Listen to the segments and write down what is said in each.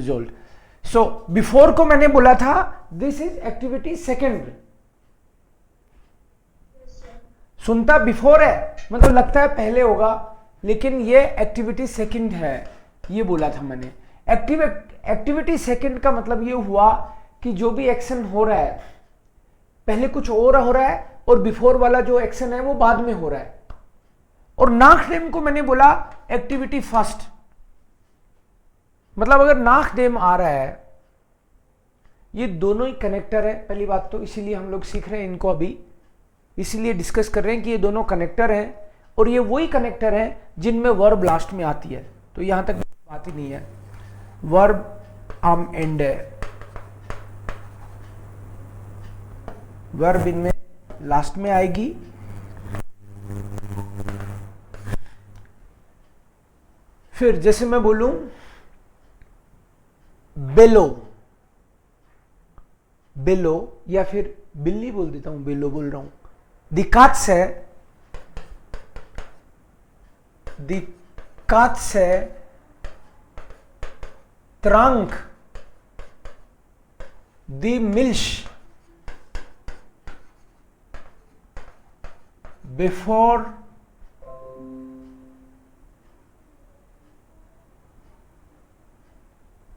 Result. So before को मैंने बोला था दिस इज एक्टिविटी सेकेंड। सुनता बिफोर है मतलब लगता है पहले होगा, लेकिन ये एक्टिविटी सेकंड है, ये बोला था मैंने। एक्टिविटी सेकंड का मतलब ये हुआ कि जो भी एक्शन हो रहा है पहले कुछ और हो रहा है और बिफोर वाला जो एक्शन है वो बाद में हो रहा है। और नाक डेम को मैंने बोला एक्टिविटी फर्स्ट। मतलब अगर नाक डेम आ रहा है, ये दोनों ही कनेक्टर है पहली बात तो, इसीलिए हम लोग सीख रहे हैं इनको अभी, इसीलिए डिस्कस कर रहे हैं कि ये दोनों कनेक्टर हैं और ये वही कनेक्टर हैं जिनमें वर्ब लास्ट में आती है। तो यहां तक बात ही नहीं है, वर्ब आम एंड है, वर्ब इनमें लास्ट में आएगी। फिर जैसे मैं बोलूं बेलो, बेलो या फिर बिल्ली बोल देता हूं, बेलो बोल रहा हूं। दी Katze trank die Milch before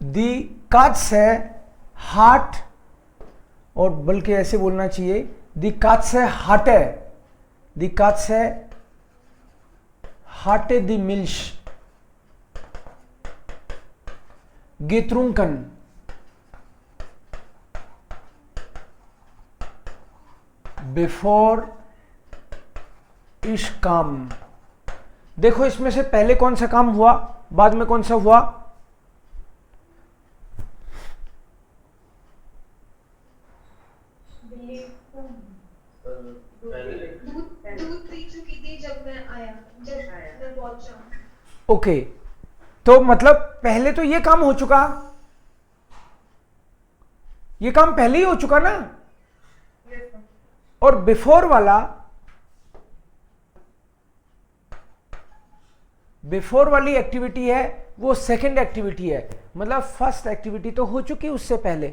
die Katze hat, और बल्कि ऐसे बोलना चाहिए die Katze hatte die Milch getrunken before ich kam। देखो इसमें से पहले कौन सा काम हुआ, बाद में कौन सा हुआ? ओके, तो मतलब पहले तो ये काम हो चुका, ये काम पहले ही हो चुका ना, और बिफोर वाली एक्टिविटी है वो सेकंड एक्टिविटी है, मतलब फर्स्ट एक्टिविटी तो हो चुकी उससे पहले।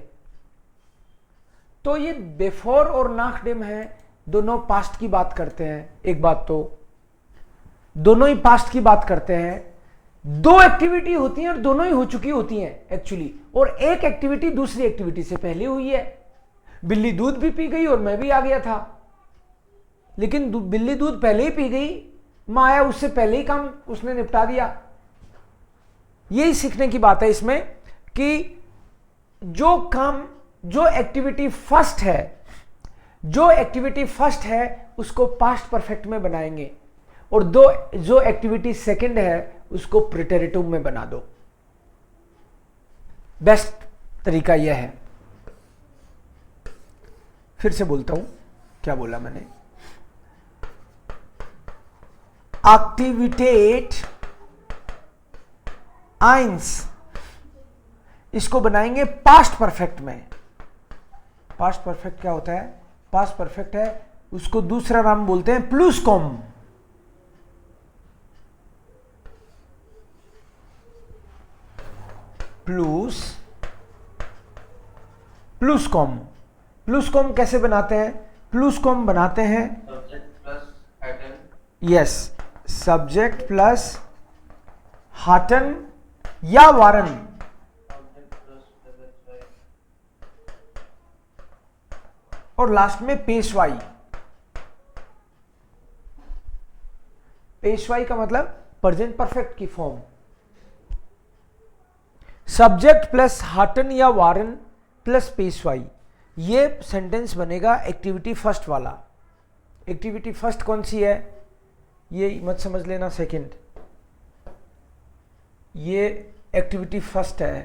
तो ये बिफोर और नाक डेम है, दोनों पास्ट की बात करते हैं। एक बात तो दोनों ही पास्ट की बात करते हैं, दो एक्टिविटी होती हैं और दोनों ही हो चुकी होती हैं एक्चुअली, और एक एक्टिविटी दूसरी एक्टिविटी से पहले हुई है। बिल्ली दूध भी पी गई और मैं भी आ गया था, लेकिन बिल्ली दूध पहले ही पी गई, माँ आया उससे पहले ही काम उसने निपटा दिया। यही सीखने की बात है इसमें कि जो काम, जो एक्टिविटी फर्स्ट है उसको पास्ट परफेक्ट में बनाएंगे, और जो एक्टिविटी सेकंड है उसको प्रिटेरिटिव में बना दो। बेस्ट तरीका यह है। फिर से बोलता हूं, क्या बोला मैंने? एक्टिविटेट आइंस, इसको बनाएंगे पास्ट परफेक्ट में। पास्ट परफेक्ट क्या होता है? पास्ट परफेक्ट है, उसको दूसरा नाम बोलते हैं प्लूसकॉम। प्लूसकॉम कैसे बनाते हैं? प्लूसकॉम बनाते हैं यस, सब्जेक्ट प्लस हाटन या वारन, और लास्ट में पेशवाई। पेशवाई का मतलब प्रेजेंट परफेक्ट की फॉर्म। सब्जेक्ट प्लस हाटन या वारन प्लस पेशवाई, ये सेंटेंस बनेगा एक्टिविटी फर्स्ट वाला। एक्टिविटी फर्स्ट कौन सी है ये मत समझ लेना सेकंड, ये एक्टिविटी फर्स्ट है,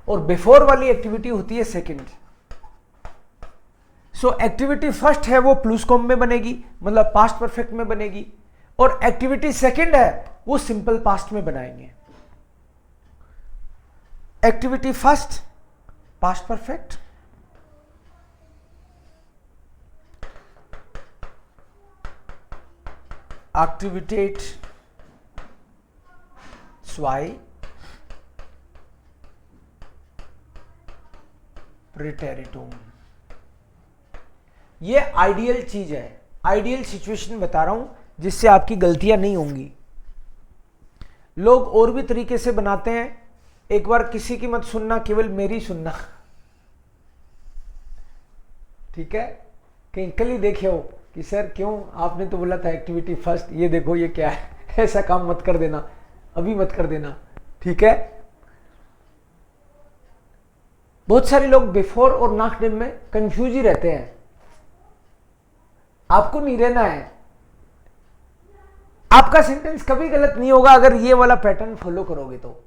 और बिफोर वाली एक्टिविटी होती है सेकंड। सो एक्टिविटी फर्स्ट है वो प्लूसकॉम में बनेगी, मतलब पास्ट परफेक्ट में बनेगी, और एक्टिविटी सेकंड है वो सिंपल पास्ट में बनाएंगे। एक्टिविटी फर्स्ट पास्ट परफेक्ट, एक्टिविटेट स्वाई, प्रेटेरिटुम। ये आइडियल चीज है, आइडियल सिचुएशन बता रहा हूं जिससे आपकी गलतियां नहीं होंगी। लोग और भी तरीके से बनाते हैं, एक बार किसी की मत सुनना, केवल मेरी सुनना, ठीक है। कहीं कल ही देखे हो कि सर क्यों आपने तो बोला था एक्टिविटी फर्स्ट, ये देखो ये क्या है, ऐसा काम मत कर देना, अभी मत कर देना, ठीक है। बहुत सारे लोग बिफोर और नाक डेम में कंफ्यूज ही रहते हैं। आपको नहीं रहना है, आपका सेंटेंस कभी गलत नहीं होगा अगर ये वाला पैटर्न फॉलो करोगे तो।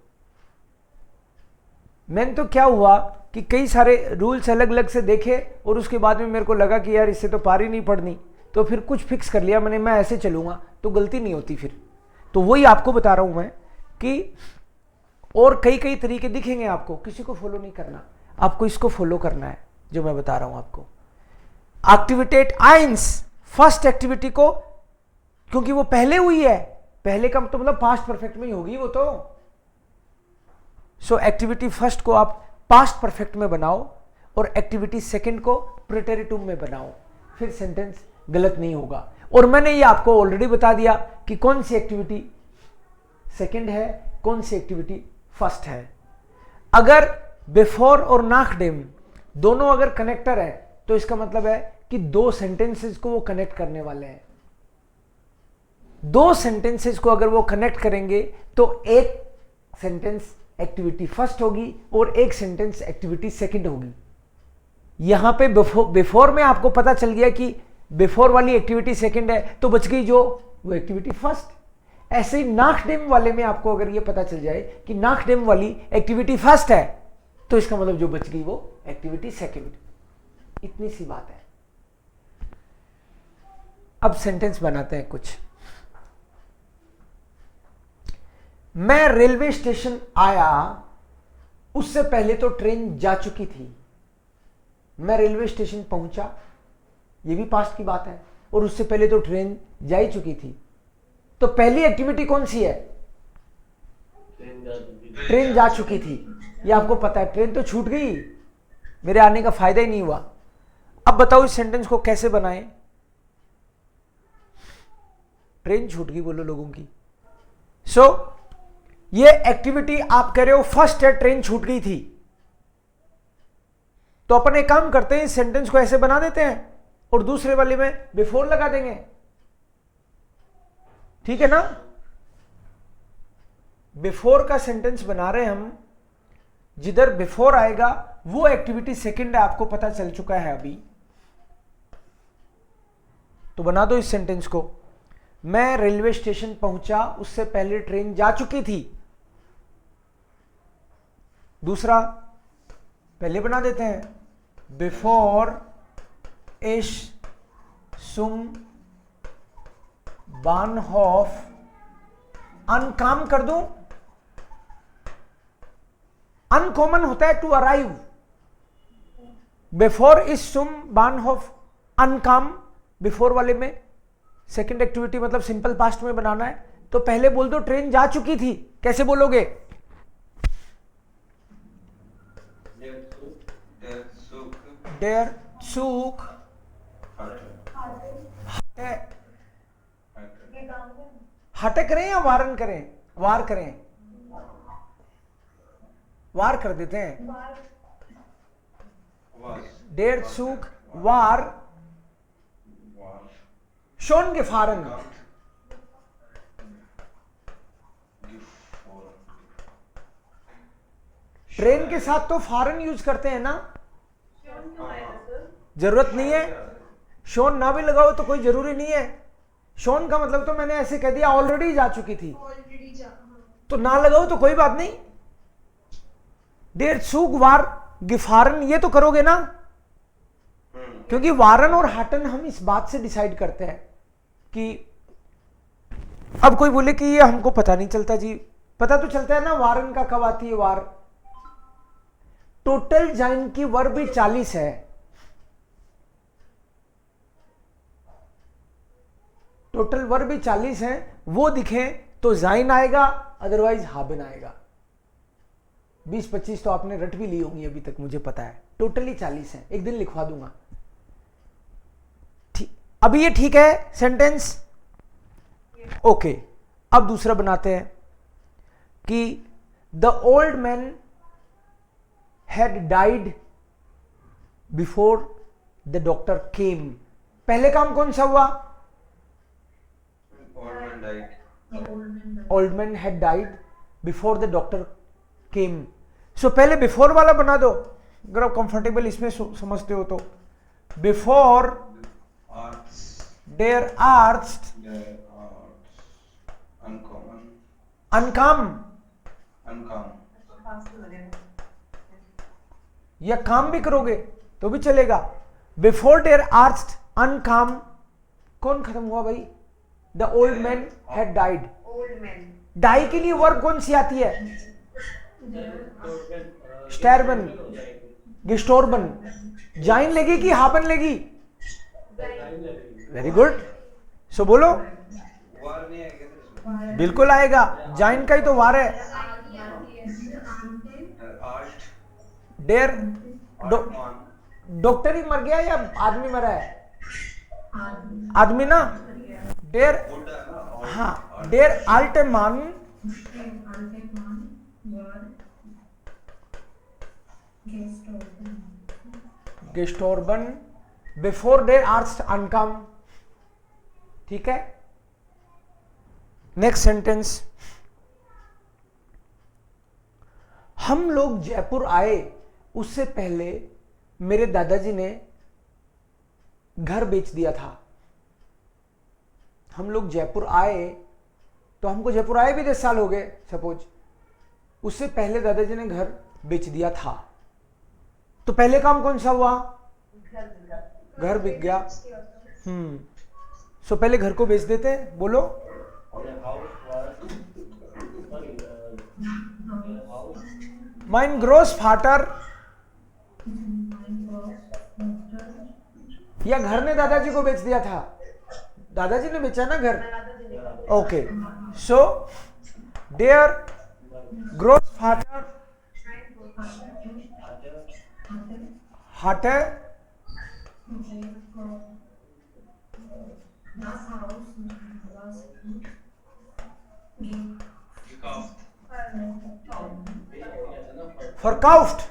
मैंने तो क्या हुआ कि कई सारे रूल्स अलग अलग से देखे और उसके बाद में मेरे को लगा कि यार इससे तो पारी नहीं पड़नी, तो फिर कुछ फिक्स कर लिया मैंने, मैं ऐसे चलूंगा तो गलती नहीं होती फिर। तो वही आपको बता रहा हूं मैं कि और कई कई तरीके दिखेंगे आपको, किसी को फॉलो नहीं करना, आपको इसको फॉलो करना है जो मैं बता रहा हूं आपको। एक्टिविटेट आइंस, फर्स्ट एक्टिविटी को, क्योंकि वो पहले हुई है, पहले का तो मतलब पास्ट परफेक्ट में ही होगी वो तो। सो एक्टिविटी फर्स्ट को आप पास्ट परफेक्ट में बनाओ और एक्टिविटी सेकंड को प्रेटेरिटुम में बनाओ, फिर सेंटेंस गलत नहीं होगा। और मैंने ये आपको ऑलरेडी बता दिया कि कौन सी एक्टिविटी सेकंड है, कौन सी एक्टिविटी फर्स्ट है। अगर बिफोर और नाक डेम दोनों अगर कनेक्टर है तो इसका मतलब है कि दो सेंटेंसेस को वो कनेक्ट करने वाले हैं। दो सेंटेंसेस को अगर वो कनेक्ट करेंगे तो एक सेंटेंस एक्टिविटी फर्स्ट होगी और एक सेंटेंस एक्टिविटी सेकंड होगी। यहां पे बिफोर में आपको पता चल गया कि बिफोर वाली एक्टिविटी सेकंड है तो बच गई जो वो एक्टिविटी फर्स्ट। ऐसे ही नाक डेम वाले में आपको अगर ये पता चल जाए कि नाक डेम वाली एक्टिविटी फर्स्ट है तो इसका मतलब जो बच गई वो एक्टिविटी सेकंड। इतनी सी बात है। अब सेंटेंस बनाते हैं कुछ। मैं रेलवे स्टेशन आया, उससे पहले तो ट्रेन जा चुकी थी। मैं रेलवे स्टेशन पहुंचा, ये भी पास्ट की बात है, और उससे पहले तो ट्रेन जा ही चुकी थी। तो पहली एक्टिविटी कौन सी है? ट्रेन जा चुकी थी। ये आपको पता है, ट्रेन तो छूट गई, मेरे आने का फायदा ही नहीं हुआ। अब बताओ इस सेंटेंस को कैसे बनाएं? ट्रेन छूट गई बोलो लोगों की। सो ये एक्टिविटी आप कह रहे हो फर्स्ट है, ट्रेन छूट गई थी, तो अपन एक काम करते हैं, इस सेंटेंस को ऐसे बना देते हैं और दूसरे वाले में बिफोर लगा देंगे, ठीक है ना। बिफोर का सेंटेंस बना रहे हम, जिधर बिफोर आएगा वो एक्टिविटी सेकंड है, आपको पता चल चुका है अभी। तो बना दो इस सेंटेंस को, मैं रेलवे स्टेशन पहुंचा, उससे पहले ट्रेन जा चुकी थी। दूसरा पहले बना देते हैं, बिफोर इश सुम बानहॉफ अनकाम कर दूं। अनकॉमन होता है टू अराइव। बिफोर इज सुम बानहॉफ अनकाम, बिफोर वाले में सेकंड एक्टिविटी मतलब सिंपल पास्ट में बनाना है, तो पहले बोल दो ट्रेन जा चुकी थी। कैसे बोलोगे? देर सुख हटे करें या वारन करें? वार करें, वार कर देते हैं। डेर सुख वार शोन गेफारन। ट्रेन के साथ तो फारन यूज करते हैं ना, जरूरत नहीं है। शोन ना भी लगाओ तो कोई जरूरी नहीं है। शोन का मतलब तो मैंने ऐसे कह दिया ऑलरेडी जा चुकी थी, तो ना लगाओ तो कोई बात नहीं। डेर सुग वार गिफारन ये तो करोगे ना, क्योंकि वारन और हाटन हम इस बात से डिसाइड करते हैं कि अब कोई बोले कि ये हमको पता नहीं चलता जी, पता तो चलता है ना वारन का कब आती है वार। टोटल जाइन की वर्ब भी 40 है, टोटल वर्ब भी 40 है। वो दिखे तो जाइन आएगा, अदरवाइज हाबिन आएगा। 20-25 तो आपने रट भी ली होंगी अभी तक, मुझे पता है। टोटली 40 है, एक दिन लिखवा दूंगा। ठीक, अभी ये ठीक है सेंटेंस? ओके, अब दूसरा बनाते हैं कि the old man had died before the doctor came. पहले काम कौन सा हुआ? Old man had died before the doctor came. So पहले बिफोर वाला बना दो, अगर आप कंफर्टेबल इसमें समझते हो तो। बिफोर देयर आर्स्ट अनकम, या काम भी करोगे तो भी चलेगा। बिफोर देयर आर्स्ट अनकम, कौन खत्म हुआ भाई? The old man had died. Die के लिए वर्ब कौन सी आती है? स्टैरबन, गिस्टोर्बन। जाइन लेगी कि हापन लेगी? Very good. सो बोलो, बिल्कुल आएगा, जाइन का ही तो वार है। डेर डॉक्टर ही मर गया या आदमी मरा है? आदमी ना। डेर, हाँ, डेर आल्टे मान गेस्टोर्बन बिफोर डेर आर्स्ट अनकम। ठीक है, नेक्स्ट सेंटेंस। हम लोग जयपुर आए उससे पहले मेरे दादाजी ने घर बेच दिया था। हम लोग जयपुर आए तो हमको जयपुर आए भी 10 साल हो गए सपोज, उससे पहले दादाजी ने घर बेच दिया था। तो पहले काम कौन सा हुआ? घर बिक गया। सो पहले घर को बेच देते हैं, बोलो। माइन ग्रोस फाटर, या घर ने दादाजी को बेच दिया था? दादाजी ने बेचा ना घर। ओके, सो देयर ग्रोस फाटर hatte verkauft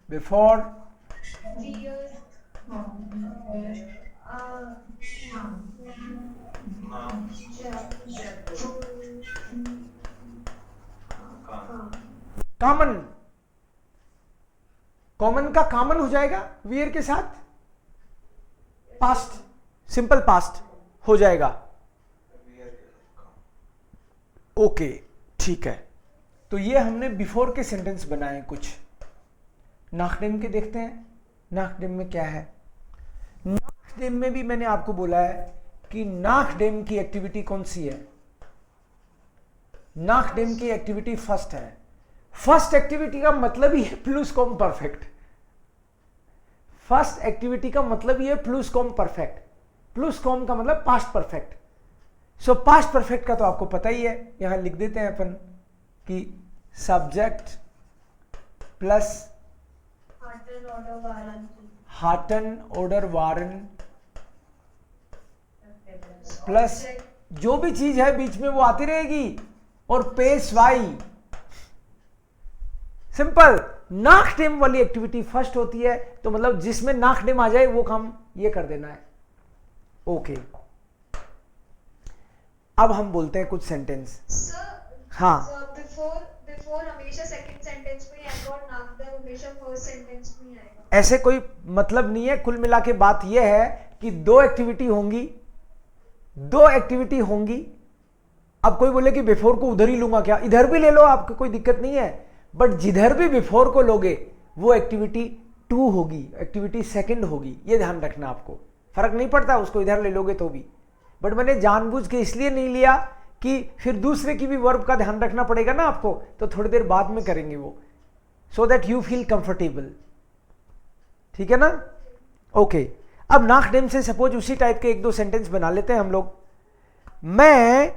before कॉमन। कॉमन का कॉमन हो जाएगा वियर के साथ, पास्ट, सिंपल पास्ट हो जाएगा। ओके, ठीक है। तो ये हमने बिफोर के सेंटेंस बनाए कुछ। नाखडेम के देखते हैं। नाखडेम में क्या है? नाखडेम में भी मैंने आपको बोला है कि नाखडेम की एक्टिविटी कौन सी है? नाखडेम की एक्टिविटी फर्स्ट है। फर्स्ट एक्टिविटी का मतलब ही है प्लूसकॉम परफेक्ट। फर्स्ट एक्टिविटी का मतलब ही है प्लूसकॉम परफेक्ट। प्लूसकॉम का मतलब पास्ट परफेक्ट। सो पास्ट परफेक्ट का तो आपको पता ही है, यहां लिख देते हैं अपन कि सब्जेक्ट प्लस हाटन ऑर्डर वारन प्लस जो भी चीज है बीच में वो आती रहेगी और पेश वाई। सिंपल। नाखडेम वाली एक्टिविटी फर्स्ट होती है, तो मतलब जिसमें नाखडेम आ जाए वो काम ये कर देना है। ओके, अब हम बोलते हैं कुछ सेंटेंस। हाँ, बिफोर हमेशा सेकंड सेंटेंस में आएगा और नाखडेम हमेशा फर्स्ट सेंटेंस में आएगा। ऐसे कोई मतलब नहीं है। कुल मिला के बात यह है कि दो एक्टिविटी होंगी। अब कोई बोले कि बिफोर को उधर ही लूंगा क्या? इधर भी ले लो, आपको कोई दिक्कत नहीं है। बट जिधर भी बिफोर को लोगे वो एक्टिविटी 2 होगी, एक्टिविटी सेकंड होगी। ये ध्यान रखना, आपको फर्क नहीं पड़ता उसको इधर ले लोगे तो भी। बट मैंने जानबूझ के इसलिए नहीं लिया कि फिर दूसरे की भी वर्ब का ध्यान रखना पड़ेगा ना आपको, तो थोड़ी देर बाद में करेंगे वो, so that you feel comfortable. ठीक है ना? ओके, अब नाखडेम से सपोज उसी टाइप के 1-2 सेंटेंस बना लेते हैं हम लोग। मैं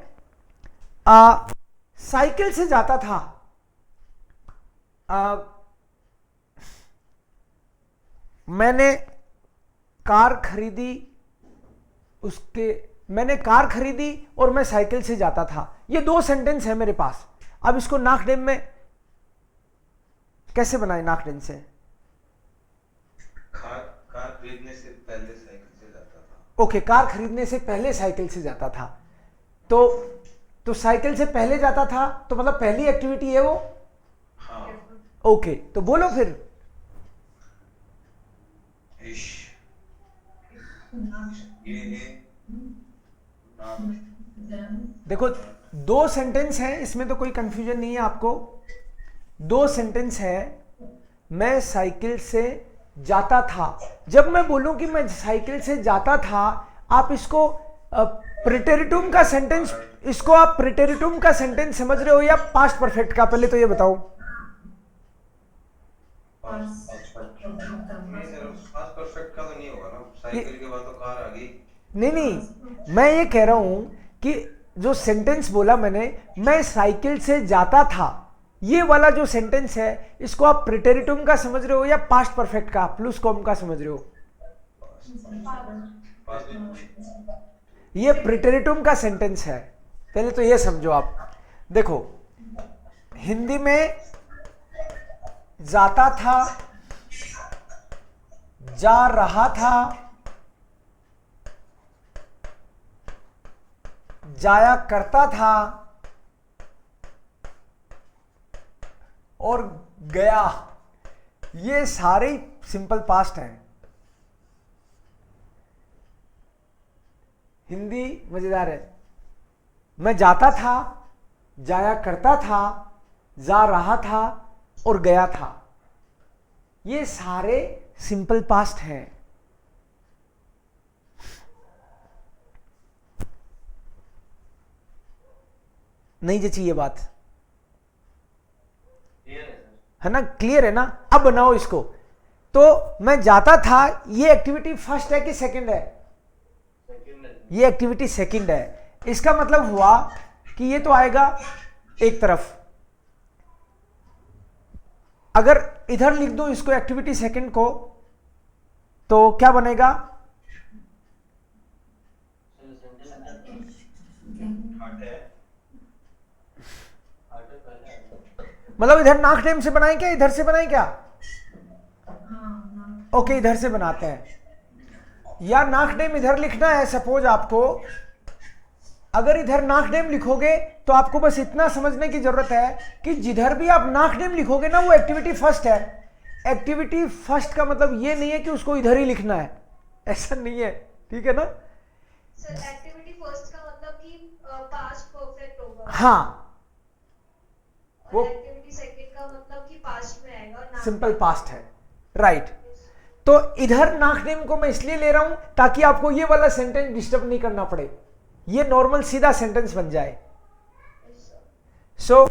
साइकिल से जाता था, मैंने कार खरीदी, मैंने कार खरीदी और मैं साइकिल से जाता था। ये दो सेंटेंस है मेरे पास। अब इसको नाकडेम में कैसे बनाए? नाकडेम से कार खरीदने से पहले साइकिल से जाता था। ओके, कार खरीदने से पहले साइकिल से जाता था। तो साइकिल से पहले जाता था तो मतलब पहली एक्टिविटी है वो। हाँ। ओके, तो बोलो फिर। देखो, दो सेंटेंस है, इसमें तो कोई कंफ्यूजन नहीं है आपको। दो सेंटेंस है, मैं साइकिल से जाता था। जब मैं बोलूं कि मैं साइकिल से जाता था, आप इसको प्रेटेरिटुम का सेंटेंस, इसको आप प्रेटेरिटुम का सेंटेंस समझ रहे हो या पास्ट परफेक्ट का? पहले तो ये बताओ। पास्ट परफेक्ट का तो नहीं होगा ना, साइकिल के बाद तो कार आ गई। नहीं, मैं ये कह रहा हूं कि जो सेंटेंस बोला मैंने, मैं साइकिल से जाता था, ये वाला जो सेंटेंस है, इसको आप प्रेटेरिटुम का समझ रहे हो या पास्ट परफेक्ट का, प्लस कॉम का समझ रहे हो? ये प्रेटेरिटुम का सेंटेंस है। पहले तो ये समझो आप। देखो, हिंदी में जाता था, जा रहा था, जाया करता था और गया, ये सारे सिंपल पास्ट हैं। हिंदी मजेदार है। मैं जाता था, जाया करता था, जा रहा था और गया था, ये सारे सिंपल पास्ट हैं। नहीं जची ये बात? है ना? क्लियर है ना? अब बनाओ इसको। तो मैं जाता था, ये एक्टिविटी फर्स्ट है कि सेकंड है? ये एक्टिविटी सेकंड है। इसका मतलब हुआ कि ये तो आएगा एक तरफ। अगर इधर लिख दो इसको, एक्टिविटी सेकंड को, तो क्या बनेगा? मतलब इधर नाकडेम से बनाए क्या, इधर से बनाए क्या? ओके, इधर से बनाते हैं। या नाकडेम इधर लिखना है सपोज आपको। अगर इधर नाकडेम लिखोगे तो आपको बस इतना समझने की जरूरत है कि जिधर भी आप नाकडेम लिखोगे ना, वो एक्टिविटी फर्स्ट है। एक्टिविटी फर्स्ट का मतलब ये नहीं है कि उसको इधर ही लिखना है, ऐसा नहीं है, ठीक है ना? सर, एक्टिविटी फर्स्ट का मतलब कि पास्ट परफेक्ट होगा। हाँ, वो एक्टिविटी सेकंड का मतलब कि पास्ट में आएगा, सिंपल पास्ट है, राइट। तो इधर नाकडेम को मैं इसलिए ले रहा हूं ताकि आपको ये वाला सेंटेंस डिस्टर्ब नहीं करना पड़े, ये नॉर्मल सीधा सेंटेंस बन जाए। सो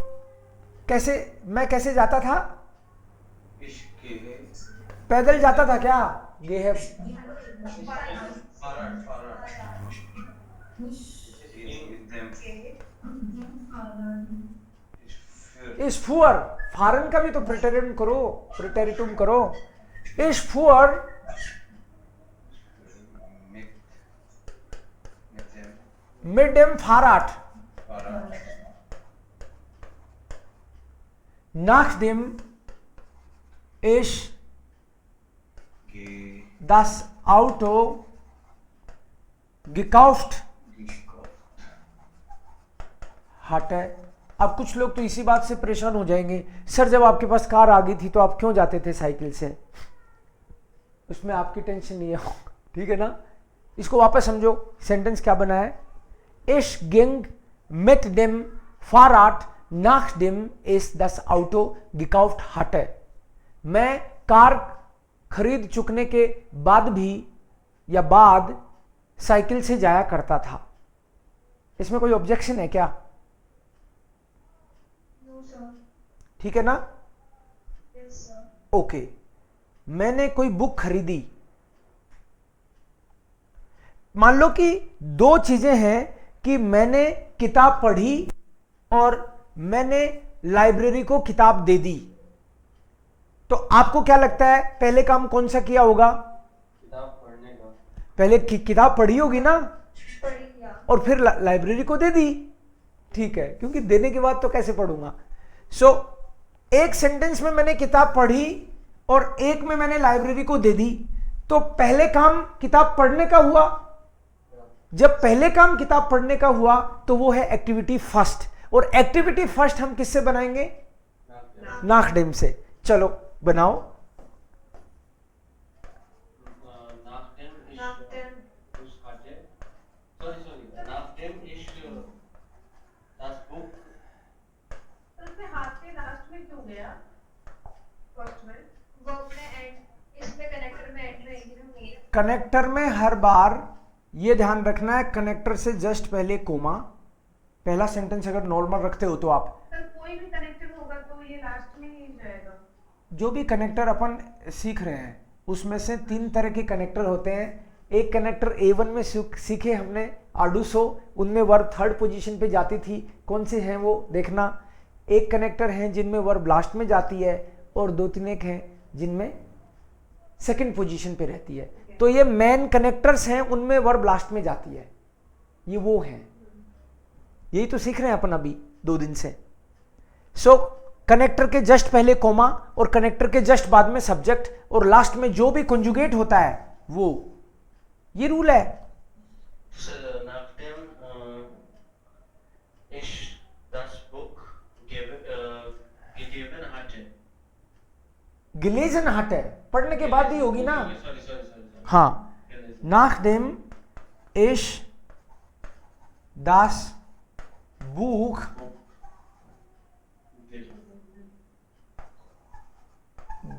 मैं कैसे जाता था? पैदल जाता था क्या? ये है इस फुअर, फारन का भी तो प्रेटेरिटुम करो। इस फुअर मिड डेम फाराट, nachdem ich das Auto gekauft hatte। अब कुछ लोग तो इसी बात से परेशान हो जाएंगे, सर जब आपके पास कार आ गई थी तो आप क्यों जाते थे साइकिल से? उसमें आपकी टेंशन नहीं है, ठीक है ना? इसको वापस समझो, सेंटेंस क्या बना है? Ich ging mit dem Fahrrad nachdem ich das Auto gekauft hatte। मैं कार खरीद चुकने के बाद भी या बाद साइकिल से जाया करता था। इसमें कोई ऑब्जेक्शन है क्या? ठीक है ना? ओके, मैंने कोई बुक खरीदी। मान लो कि दो चीजें हैं कि मैंने किताब पढ़ी और मैंने लाइब्रेरी को किताब दे दी, तो आपको क्या लगता है पहले काम कौन सा किया होगा? किताब पढ़ने का। पहले किताब पढ़ी होगी ना, पढ़ी गया। और फिर लाइब्रेरी को दे दी। ठीक है, क्योंकि देने के बाद तो कैसे पढ़ूंगा। सो एक सेंटेंस में मैंने किताब पढ़ी और एक में मैंने लाइब्रेरी को दे दी, तो पहले काम किताब पढ़ने का हुआ। जब पहले काम किताब पढ़ने का हुआ तो वो है एक्टिविटी फर्स्ट, और एक्टिविटी फर्स्ट हम किससे बनाएंगे? नाकडेम से। चलो बनाओ। कनेक्टर में हर बार ये ध्यान रखना है, कनेक्टर से जस्ट पहले कोमा। पहला सेंटेंस अगर नॉर्मल रखते हो तो आप कोई भी कनेक्टर होगा तो ये लास्ट में ही जाएगा। जो भी कनेक्टर अपन सीख रहे हैं उसमें से 3 तरह के कनेक्टर होते हैं। एक कनेक्टर A1 में सीखे हमने आर्डूसो, उनमें वर्ब थर्ड पोजीशन पे जाती थी। कौन से हैं वो देखना। एक कनेक्टर हैं जिनमें वर्ब लास्ट में जाती है, और 2-3 एक हैं जिनमें सेकंड पोजीशन पे रहती है। तो ये मेन कनेक्टर्स हैं, उनमें वर्ब लास्ट में जाती है। ये वो हैं, यही तो सीख रहे हैं अपन अभी 2 दिन से। सो कनेक्टर के जस्ट पहले कोमा, और कनेक्टर के जस्ट बाद में सब्जेक्ट, और लास्ट में जो भी कंजुगेट होता है वो, ये रूल है। गिलेजन हट है, पढ़ने के बाद ही होगी ना। हाँ, नाकडेम इश दास बुक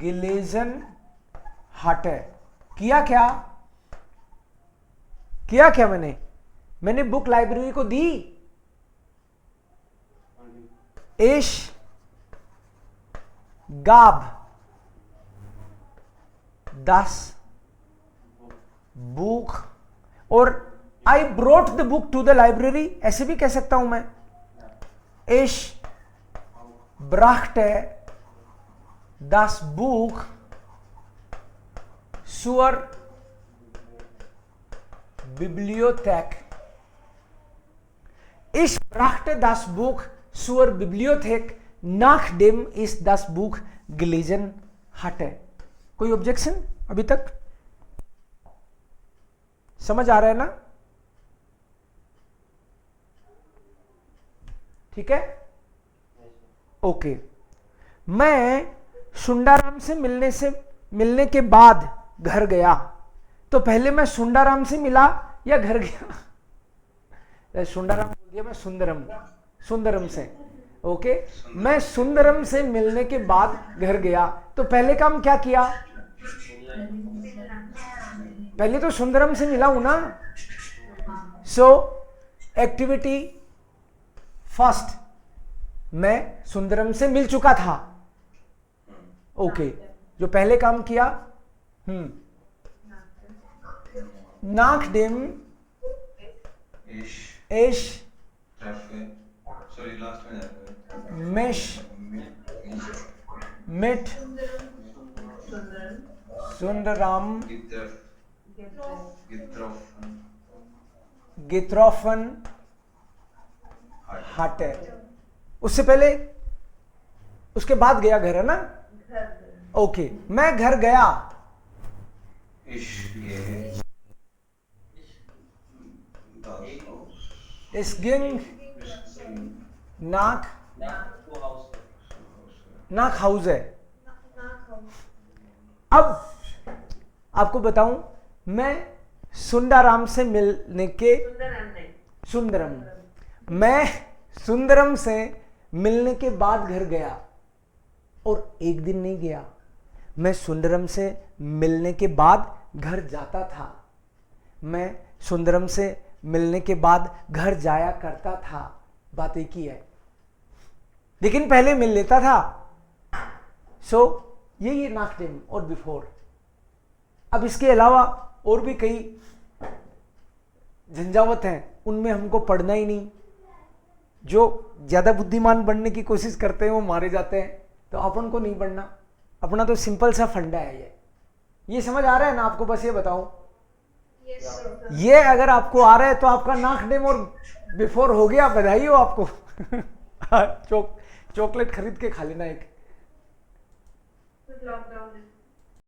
गिलेजन हट है। किया क्या मैंने बुक लाइब्रेरी को दी। इश गाब 10 बुक, और I brought the book to the library, ऐसे भी कह सकता हूं मैं। इश ब्राchte das Buch zur Bibliothek. Ich brachte das Buch zur Bibliothek, nachdem ich das Buch gelesen hatte. कोई ऑब्जेक्शन अभी तक? समझ आ रहा है ना? ठीक है, ओके। मैं सुंडाराम से मिलने के बाद घर गया, तो पहले मैं सुंडाराम से मिला या घर गया? सुंडाराम बोल दिया मैं, सुंदरम से। ओके, मैं सुंदरम से मिलने के बाद घर गया, तो पहले काम क्या किया? पहले तो सुंदरम से मिला हूं ना। सो एक्टिविटी फर्स्ट, मैं सुंदरम से मिल चुका था। ओके, जो पहले काम किया, नाकडेम इश मिश मिट सुंदराम गिट्रोफन हटे। उससे पहले, उसके बाद गया घर, है ना? ओके, मैं घर गया। इस गिंग नाक हाउस है। अब आपको बताऊं, मैं सुंदराम से मिलने के मैं सुंदरम से मिलने के बाद घर गया, और एक दिन नहीं गया। मैं सुंदरम से मिलने के बाद घर जाता था। मैं सुंदरम से मिलने के बाद घर जाया करता था। बात एक ही है, लेकिन पहले मिल लेता था। सो यही है नाकडेम और बिफोर। अब इसके अलावा और भी कई झंझावत हैं उनमें हमको पढ़ना ही नहीं। जो ज्यादा बुद्धिमान बनने की कोशिश करते हैं वो मारे जाते हैं, तो अपन को नहीं पढ़ना। अपना तो सिंपल सा फंडा है ये समझ आ रहा है ना आपको? बस ये बताऊं, यस सर। ये अगर आपको आ रहा है तो आपका नाक डेम और बिफोर हो गया, बधाई हो आपको। चॉकलेट खरीद के खा लेना एक। लॉकडाउन